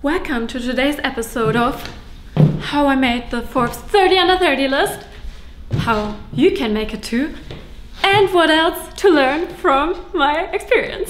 Welcome to today's episode of how I made the Forbes 30 under 30 list, how you can make it too, and what else to learn from my experience.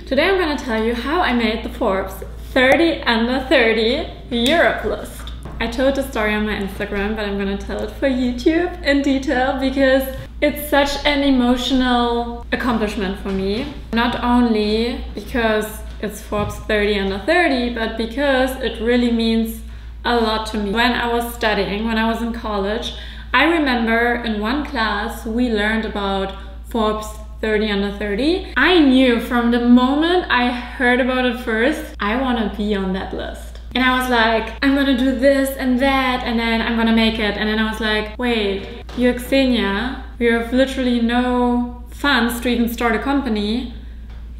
Today I'm going to tell you how I made the Forbes 30 under 30 Europe list. I told the story on my Instagram, but I'm going to tell it for YouTube in detail because it's such an emotional accomplishment for me. Not only because it's Forbes 30 under 30, but because it really means a lot to me. When I was studying, when I was in college, I remember in one class we learned about Forbes 30 under 30. I knew from the moment I heard about it first, I want to be on that list. And I was like, I'm gonna do this and that, and then I'm gonna make it. And then I was like, wait, you're Xenia, you have literally no funds to even start a company.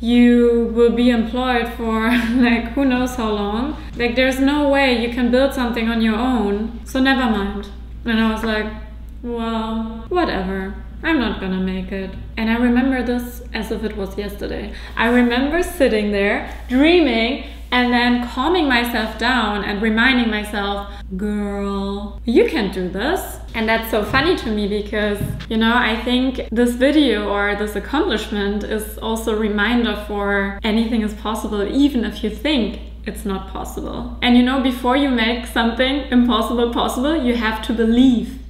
You will be employed for like who knows how long. Like there's no way you can build something on your own, so never mind. And I was like, well, whatever. I'm not gonna make it. And I remember this as if it was yesterday. I remember sitting there, dreaming, and then calming myself down and reminding myself, girl, you can do this. And that's so funny to me because, you know, I think this video or this accomplishment is also a reminder for anything is possible, even if you think it's not possible. And you know, before you make something impossible possible, you have to believe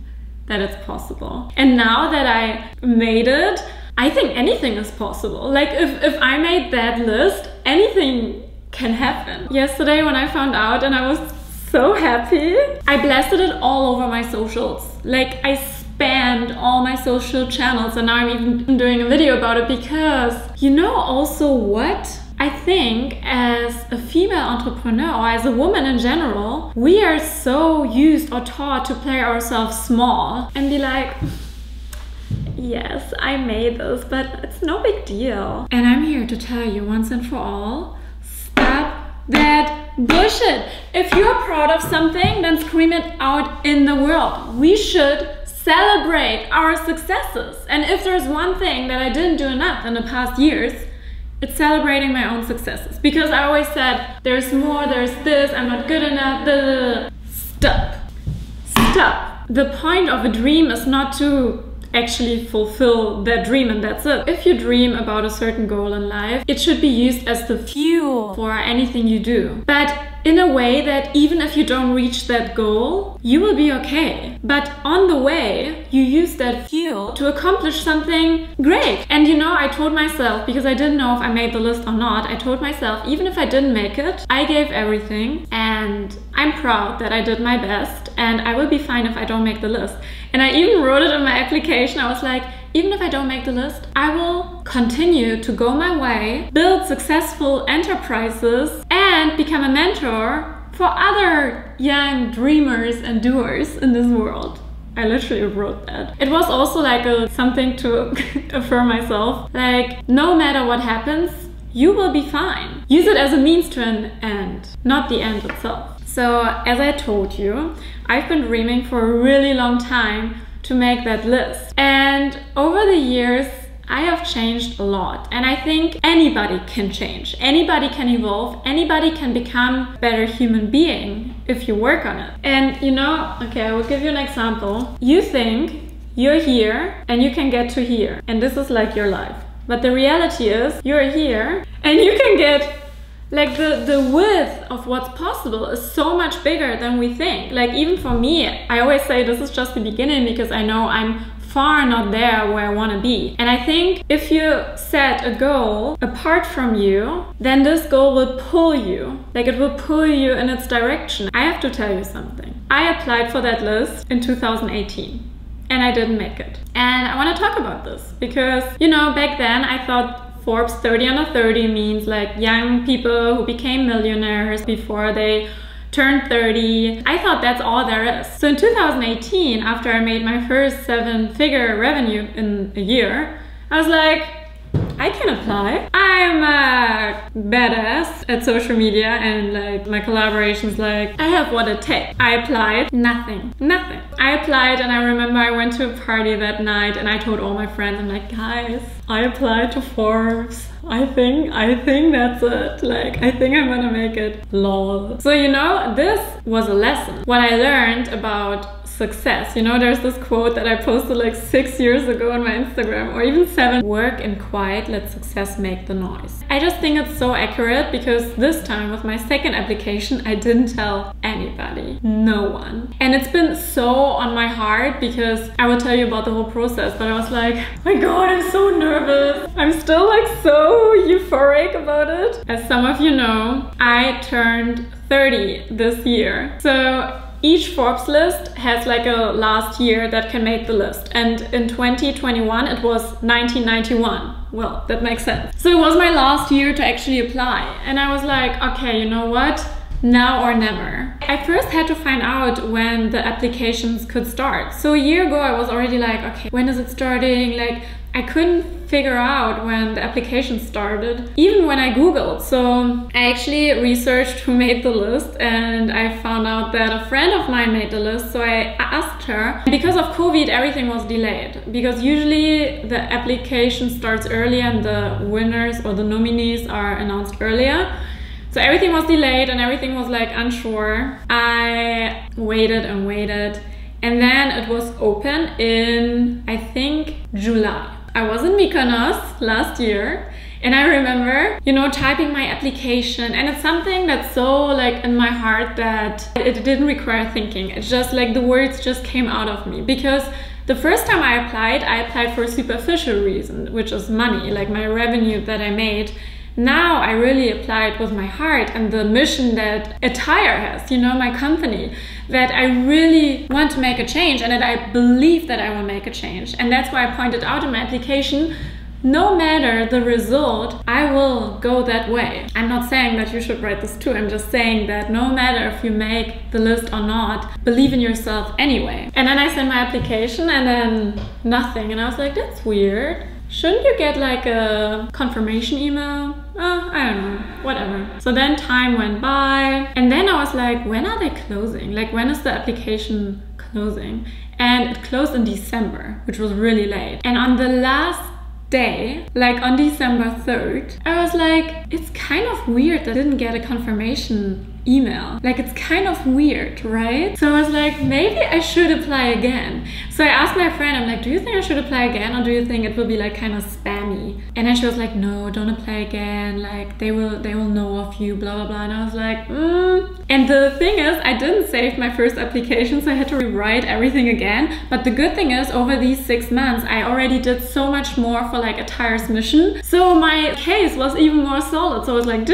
that it's possible. And now that I made it, I think anything is possible. Like if I made that list, anything can happen. Yesterday when I found out and I was so happy, I blasted it all over my socials. Like I spammed all my social channels and now I'm even doing a video about it because you know also what? I think as a female entrepreneur or as a woman in general, we are so used or taught to play ourselves small and be like, yes, I made this, but it's no big deal. And I'm here to tell you once and for all, stop that bullshit. If you're proud of something, then scream it out in the world. We should celebrate our successes. And if there's one thing that I didn't do enough in the past years, it's celebrating my own successes. Because I always said, there's more, there's this, I'm not good enough. Stop. Stop. The point of a dream is not to actually fulfill that dream and that's it. If you dream about a certain goal in life, it should be used as the fuel for anything you do. But in a way that even if you don't reach that goal, you will be okay. But on the way, you use that fuel to accomplish something great. And you know, I told myself, because I didn't know if I made the list or not, I told myself, even if I didn't make it, I gave everything and I'm proud that I did my best and I will be fine if I don't make the list. And I even wrote it in my application. I was like, even if I don't make the list, I will continue to go my way, build successful enterprises, and become a mentor for other young dreamers and doers in this world. I literally wrote that. It was also like something to affirm myself. Like, no matter what happens, you will be fine. Use it as a means to an end, not the end itself. So, as I told you, I've been dreaming for a really long time to make that list. And over the years, I have changed a lot. And I think anybody can change. Anybody can evolve. Anybody can become a better human being if you work on it. And you know, okay, I will give you an example. You think you're here and you can get to here. And this is like your life. But the reality is you're here and you can get like the width of what's possible is so much bigger than we think. Like even for me, I always say this is just the beginning because I know I'm far not there where I want to be. And I think if you set a goal apart from you, then this goal will pull you. Like it will pull you in its direction. I have to tell you something. I applied for that list in 2018 and I didn't make it. And I want to talk about this because, you know, back then I thought Forbes 30 under 30 means like young people who became millionaires before they turned 30. I thought that's all there is. So in 2018, after I made my first 7-figure revenue in a year, I was like, I can apply. I I'm a badass at social media and like my collaborations, like I have what it takes. I applied, nothing. I applied and I remember I went to a party that night and I told all my friends, I'm like, guys, I applied to Forbes. I think that's it. Like, I think I'm gonna make it. Lol. So, you know, this was a lesson. What I learned about success. You know, there's this quote that I posted like 6 years ago on my Instagram, or even 7. Work in quiet, let success make the noise. I just think it's so accurate because this time with my second application, I didn't tell anybody. No one. And it's been so on my heart because I will tell you about the whole process, but I was like, my God, I'm so nervous. I'm still like so euphoric about it. As some of you know, I turned 30 this year. So each Forbes list has like a last year that can make the list. And in 2021, it was 1991. Well, that makes sense. So it was my last year to actually apply. And I was like, okay, you know what? Now or never. I first had to find out when the applications could start. So a year ago, I was already like, okay, when is it starting? Like, I couldn't figure out when the application started, even when I Googled. So I actually researched who made the list and I found out that a friend of mine made the list. So I asked her. Because of COVID, everything was delayed because usually the application starts earlier and the winners or the nominees are announced earlier. So everything was delayed and everything was like unsure. I waited and waited. And then it was open in, I think, July. I was in Mykonos last year and I remember, you know, typing my application, and it's something that's so like in my heart that it didn't require thinking. It's just like the words just came out of me because the first time I applied for a superficial reason, which is money, like my revenue that I made. Now I really applied with my heart and the mission that Attire has, you know, my company, that I really want to make a change and that I believe that I will make a change. And that's why I pointed out in my application, no matter the result, I will go that way. I'm not saying that you should write this too. I'm just saying that no matter if you make the list or not, believe in yourself anyway. And then I sent my application and then nothing. And I was like, that's weird. Shouldn't you get like a confirmation email? Oh, I don't know, whatever. So then time went by and then I was like, when are they closing? Like, when is the application closing? And it closed in December, which was really late. And on the last day, like on December 3rd, I was like, it's kind of weird that I didn't get a confirmation email. Like, it's kind of weird, right? So I was like, maybe I should apply again. So I asked my friend, I'm like, do you think I should apply again, or do you think it will be like kind of spammy? And then she was like, no, don't apply again, like they will know of you, blah blah blah. And I was like, And the thing is, I didn't save my first application, so I had to rewrite everything again. But the good thing is, over these 6 months, I already did so much more for like Attire's mission. So my case was even more solid. So I was like,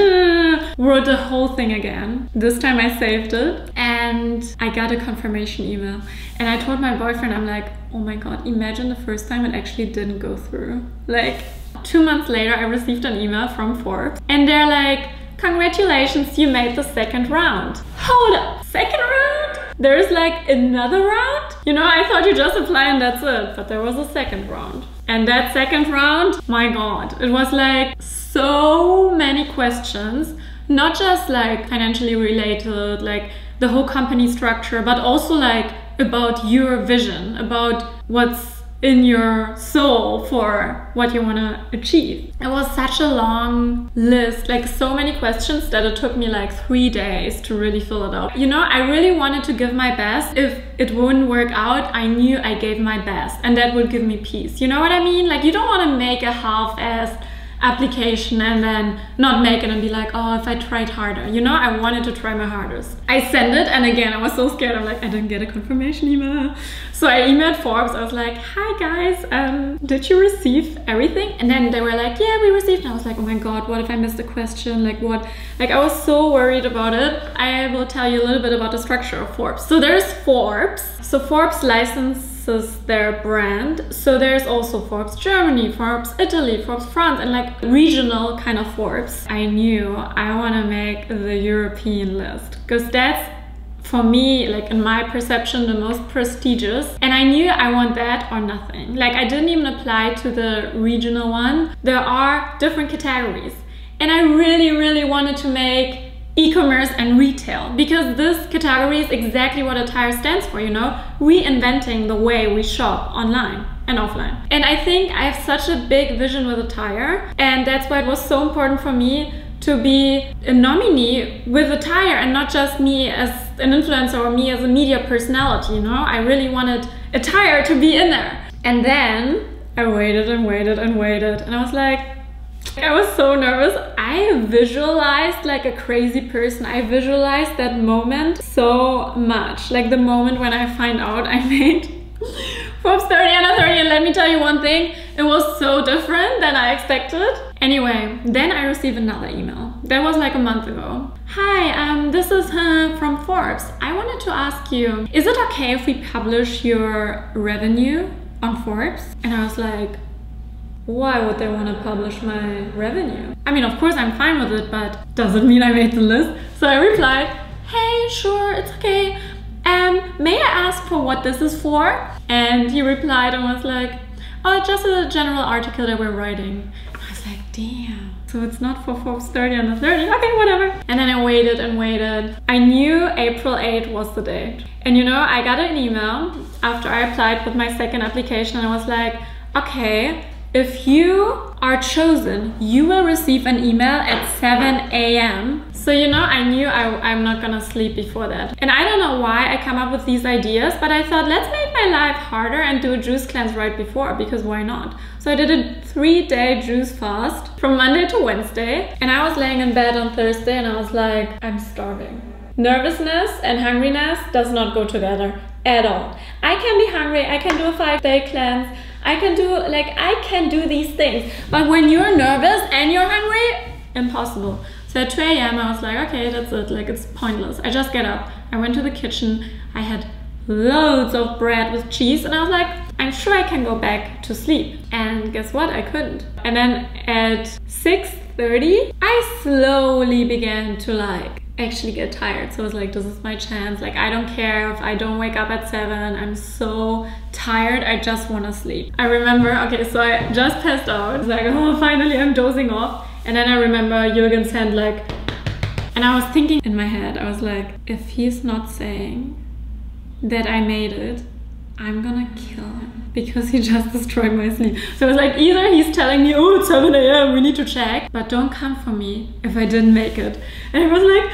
wrote the whole thing again. This time I saved it and I got a confirmation email. And I told my boyfriend, I'm like, oh my God, imagine the first time it actually didn't go through. Like 2 months later, I received an email from Forbes and they're like, congratulations, you made the second round. Hold up, second round? There's like another round? You know, I thought you just apply and that's it, but there was a second round. And that second round, my God, it was like so many questions, not just like financially related, like the whole company structure, but also like about your vision, about what's in your soul for what you want to achieve. It was such a long list, like so many questions that it took me like 3 days to really fill it out. You know, I really wanted to give my best. If it wouldn't work out, I knew I gave my best and that would give me peace. You know what I mean? Like, you don't want to make a half-assed application and then not make it and be like, oh, if I tried harder. You know, I wanted to try my hardest. I sent it and again, I was so scared. I'm like, I didn't get a confirmation email. So I emailed Forbes. I was like, hi guys, did you receive everything? And then they were like, yeah, we received. And I was like, oh my God, what if I missed a question? Like what? Like, I was so worried about it. I will tell you a little bit about the structure of Forbes. So there's Forbes. So Forbes licenses their brand. So there's also Forbes Germany, Forbes Italy, Forbes France, and like regional kind of Forbes. I knew I want to make the European list because that's for me, like in my perception, the most prestigious. And I knew I want that or nothing. Like I didn't even apply to the regional one. There are different categories. And I really wanted to make e-commerce and retail, because this category is exactly what attire stands for, you know, reinventing the way we shop online and offline. And I think I have such a big vision with attire, and that's why it was so important for me to be a nominee with attire and not just me as an influencer or me as a media personality, you know. I really wanted attire to be in there. And then I waited and waited and waited, and I was like, I was so nervous. I visualized like a crazy person. I visualized that moment so much. Like the moment when I find out I made Forbes 30 under 30. And let me tell you one thing, it was so different than I expected. Anyway, then I received another email. That was like a month ago. Hi, this is from Forbes. I wanted to ask you, is it okay if we publish your revenue on Forbes? And I was like, why would they want to publish my revenue? I mean, of course I'm fine with it, but does it mean I made the list? So I replied, hey, sure, it's okay. May I ask for what this is for? And he replied and was like, oh, just a general article that we're writing. And I was like, damn. So it's not for Forbes 30 under 30, okay, whatever. And then I waited and waited. I knew April 8th was the date. And you know, I got an email after I applied with my second application, and I was like, okay, if you are chosen, you will receive an email at 7 a.m. So you know, I knew I'm not gonna sleep before that. And I don't know why I come up with these ideas, but I thought, let's make my life harder and do a juice cleanse right before, because why not? So I did a 3-day juice fast from Monday to Wednesday, and I was laying in bed on Thursday and I was like, I'm starving. Nervousness and hungriness does not go together at all. I can be hungry, I can do a 5-day cleanse, I can do these things. But when you're nervous and you're hungry, impossible. So at 2 a.m. I was like, okay, that's it, like it's pointless. I just get up, I went to the kitchen, I had loads of bread with cheese, and I was like, I'm sure I can go back to sleep. And guess what? I couldn't. And then at 6:30, I slowly began to like actually get tired. So I was like, this is my chance. Like, I don't care if I don't wake up at 7. I'm so tired. I just want to sleep. I remember, okay, so I just passed out. I was like, oh, finally I'm dozing off. And then I remember Jürgen sent like, and I was thinking in my head, I was like, if he's not saying that I made it, I'm gonna kill him, because he just destroyed my sleep. So it was like, either he's telling me, oh, it's 7 a.m, we need to check, but don't come for me if I didn't make it. And I was like,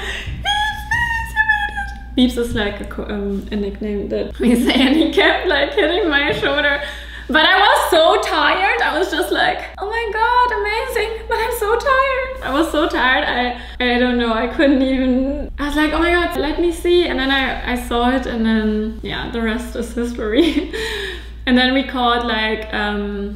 Beeps, you made it. Beeps is like a nickname that we say, and he kept like hitting my shoulder. But I was so tired. I was just like, oh my God, amazing. But I'm so tired. I was so tired. I don't know. I couldn't even, I was like, oh my God, let me see. And then I saw it, and then, yeah, the rest is history. And then we called like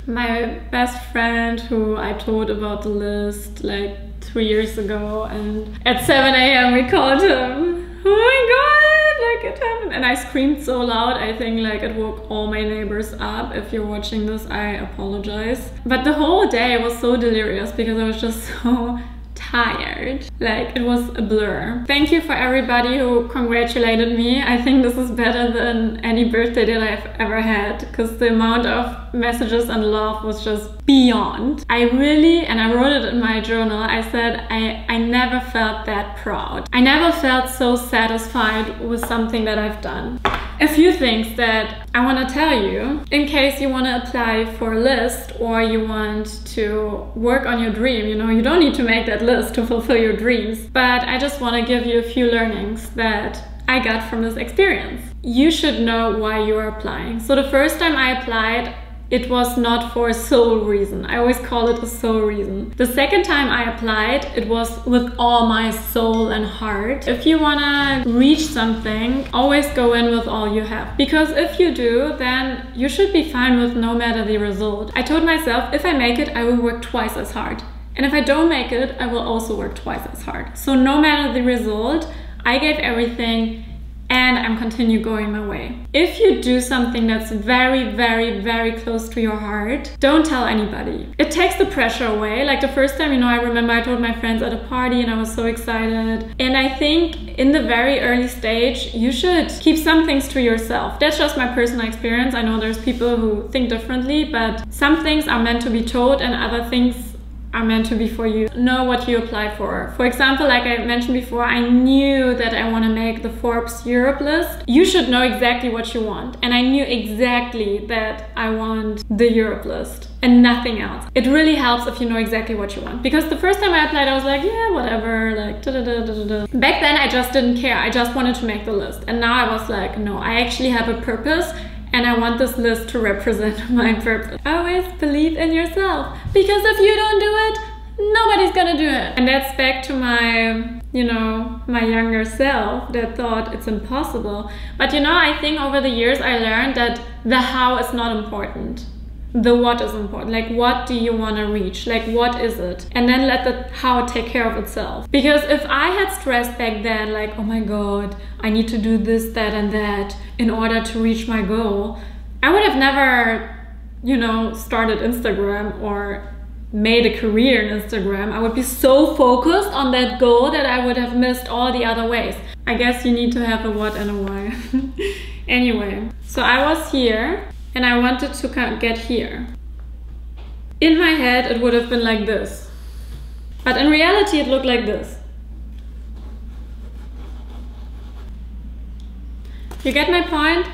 my best friend who I told about the list like 3 years ago. And at 7 a.m. we called him. Oh my God, like it happened. And I screamed so loud, I think like it woke all my neighbors up. If you're watching this, I apologize. But the whole day was so delirious because I was just so tired. Like, it was a blur. Thank you for everybody who congratulated me. I think this is better than any birthday that I've ever had, because the amount of messages and love was just beyond. I really, and I wrote it in my journal, I said I never felt that proud. I never felt so satisfied with something that I've done. A few things that I want to tell you in case you want to apply for a list or you want to work on your dream. You know, you don't need to make that list to fulfill your dreams, but I just want to give you a few learnings that I got from this experience. You should know why you are applying. So the first time I applied, it was not for a sole reason. I always call it a sole reason. The second time I applied, it was with all my soul and heart. If you wanna reach something, always go in with all you have. Because if you do, then you should be fine with no matter the result. I told myself, if I make it, I will work twice as hard. And if I don't make it, I will also work twice as hard. So no matter the result, I gave everything and I'm continue going my way. If you do something that's very, very, very close to your heart, don't tell anybody. It takes the pressure away. Like the first time, you know, I remember I told my friends at a party and I was so excited. And I think in the very early stage, you should keep some things to yourself. That's just my personal experience. I know there's people who think differently, but some things are meant to be told and other things are meant to be for you. Know what you apply for. For example, like I mentioned before, I knew that I want to make the Forbes Europe list. You should know exactly what you want. And I knew exactly that I want the Europe list and nothing else. It really helps if you know exactly what you want. Because the first time I applied, I was like, yeah, whatever, like da-da-da-da-da. Back then, I just didn't care. I just wanted to make the list. And now I was like, no, I actually have a purpose. And I want this list to represent my purpose. Always believe in yourself. Because if you don't do it, nobody's gonna do it. And that's back to my, you know, my younger self that thought it's impossible. But you know, I think over the years I learned that the how is not important. The what is important. Like, what do you want to reach? Like, what is it? And then let the how take care of itself. Because if I had stress back then, like, oh my God, I need to do this, that, and that in order to reach my goal, I would have never, you know, started Instagram or made a career in Instagram. I would be so focused on that goal that I would have missed all the other ways. I guess you need to have a what and a why. Anyway, so I was here. And I wanted to get here. In my head, it would have been like this. But in reality, it looked like this. You get my point?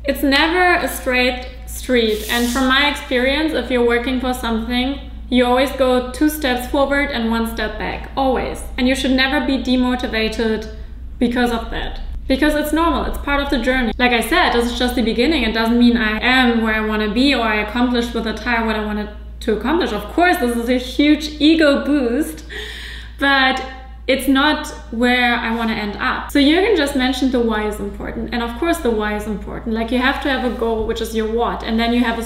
It's never a straight street. And from my experience, if you're working for something, you always go 2 steps forward and 1 step back. Always. And you should never be demotivated because of that. Because it's normal, it's part of the journey. Like I said, this is just the beginning. It doesn't mean I am where I want to be or I accomplished with a tire what I wanted to accomplish. Of course, this is a huge ego boost, but it's not where I want to end up. So Jürgen just mentioned the why is important. And of course the why is important. Like you have to have a goal, which is your what. And then you have to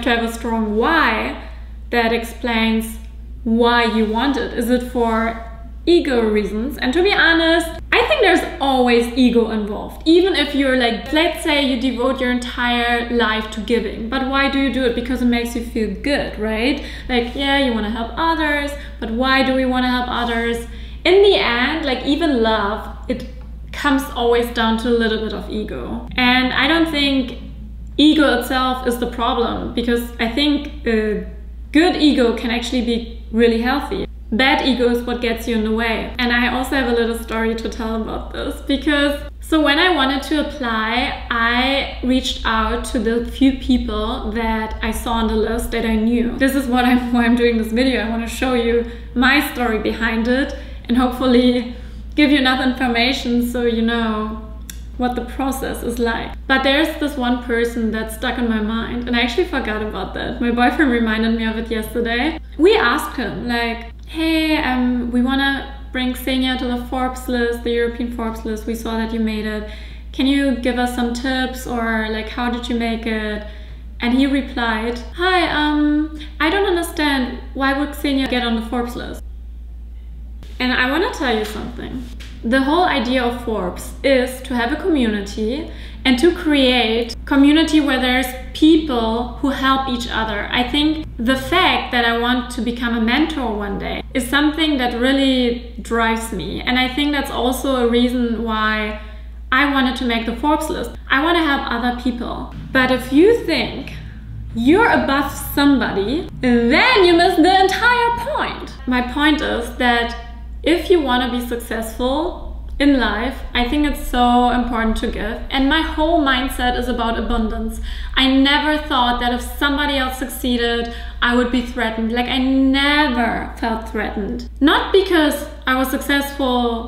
have a strong why that explains why you want it. Is it for ego reasons? And to be honest, I think there's always ego involved. Even if you're like, let's say you devote your entire life to giving, but why do you do it? Because it makes you feel good, right? Like, yeah, you want to help others, but why do we want to help others? In the end, like even love, it comes always down to a little bit of ego. And I don't think ego itself is the problem, because I think a good ego can actually be really healthy. Bad ego is what gets you in the way. And I also have a little story to tell about this, because so when I wanted to apply, I reached out to the few people that I saw on the list that I knew. This is why I'm doing this video. I want to show you my story behind it and hopefully give you enough information so you know what the process is like. But there's this one person that stuck in my mind, and I actually forgot about that. My boyfriend reminded me of it yesterday. We asked him like, hey, we want to bring Xenia to the Forbes list, the European Forbes list. We saw that you made it. Can you give us some tips, or like, how did you make it? And he replied, hi, I don't understand. Why would Xenia get on the Forbes list? And I want to tell you something. The whole idea of Forbes is to have a community and to create community where there's people who help each other. I think the fact that I want to become a mentor one day is something that really drives me. And I think that's also a reason why I wanted to make the Forbes list. I want to help other people. But if you think you're above somebody, then you miss the entire point. My point is that if you want to be successful in life, I think it's so important to give. And my whole mindset is about abundance. I never thought that if somebody else succeeded, I would be threatened. Like, I never felt threatened. Not because I was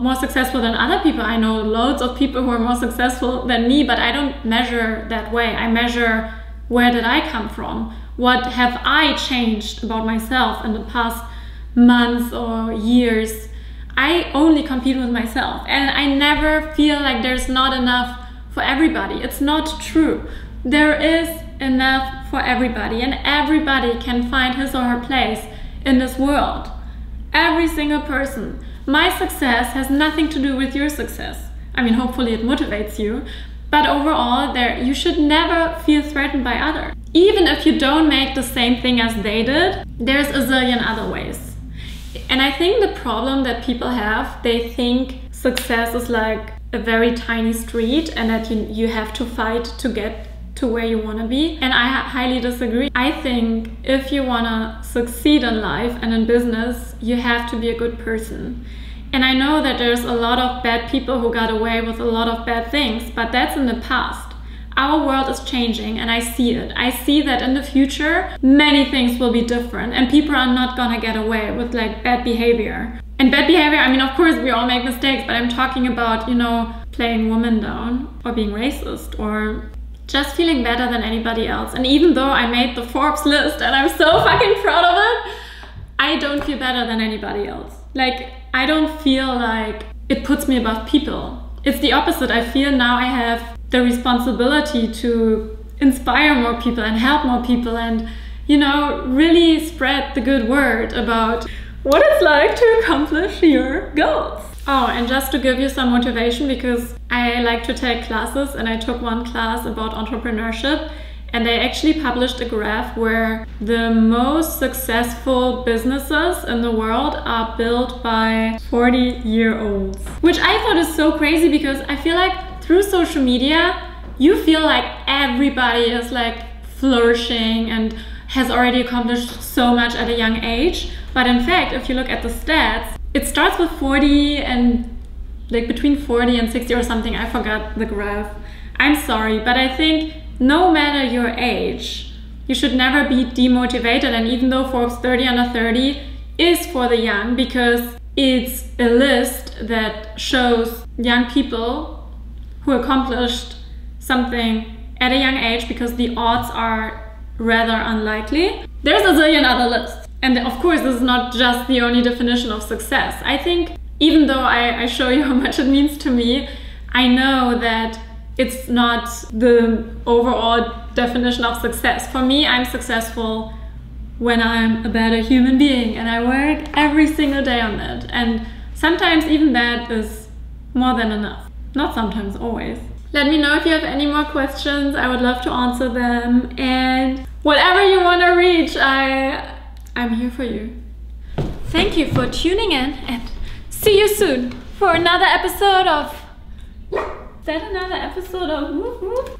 more successful than other people. I know loads of people who are more successful than me, but I don't measure that way. I measure, where did I come from? What have I changed about myself in the past months or years? I only compete with myself, and I never feel like there's not enough for everybody. It's not true. There is enough for everybody, and everybody can find his or her place in this world. Every single person. My success has nothing to do with your success. I mean, hopefully it motivates you. But overall, you should never feel threatened by others. Even if you don't make the same thing as they did, there's a zillion other ways. And I think the problem that people have, they think success is like a very tiny street and that you have to fight to get to where you want to be. And I highly disagree. I think if you want to succeed in life and in business, you have to be a good person. And I know that there's a lot of bad people who got away with a lot of bad things, but that's in the past. Our world is changing and I see it. I see that in the future, many things will be different and people are not gonna get away with like bad behavior. And bad behavior, I mean, of course we all make mistakes, but I'm talking about, you know, playing women down or being racist or just feeling better than anybody else. And even though I made the Forbes list and I'm so fucking proud of it, I don't feel better than anybody else. Like, I don't feel like it puts me above people. It's the opposite. I feel now I have the responsibility to inspire more people and help more people and, you know, really spread the good word about what it's like to accomplish your goals. Oh, and just to give you some motivation, because I like to take classes and I took one class about entrepreneurship, and they actually published a graph where the most successful businesses in the world are built by 40-year-olds. Which I thought is so crazy, because I feel like through social media, you feel like everybody is like flourishing and has already accomplished so much at a young age. But in fact, if you look at the stats, it starts with 40 and like between 40 and 60 or something. I forgot the graph. I'm sorry, but I think no matter your age, you should never be demotivated. And even though Forbes 30 under 30 is for the young, because it's a list that shows young people who accomplished something at a young age, because the odds are rather unlikely. There's a zillion other lists. And of course, this is not just the only definition of success. I think even though I show you how much it means to me, I know that it's not the overall definition of success. For me, I'm successful when I'm a better human being and I work every single day on that. And sometimes even that is more than enough. Not sometimes, always. Let me know if you have any more questions. I would love to answer them. And whatever you want to reach, I'm here for you. Thank you for tuning in and see you soon for another episode of... Is that another episode of woof woof?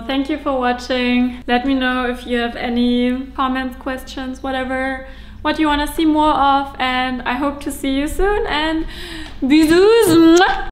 Thank you for watching. Let me know if you have any comments, questions, whatever, what you want to see more of, and I hope to see you soon, and bisous!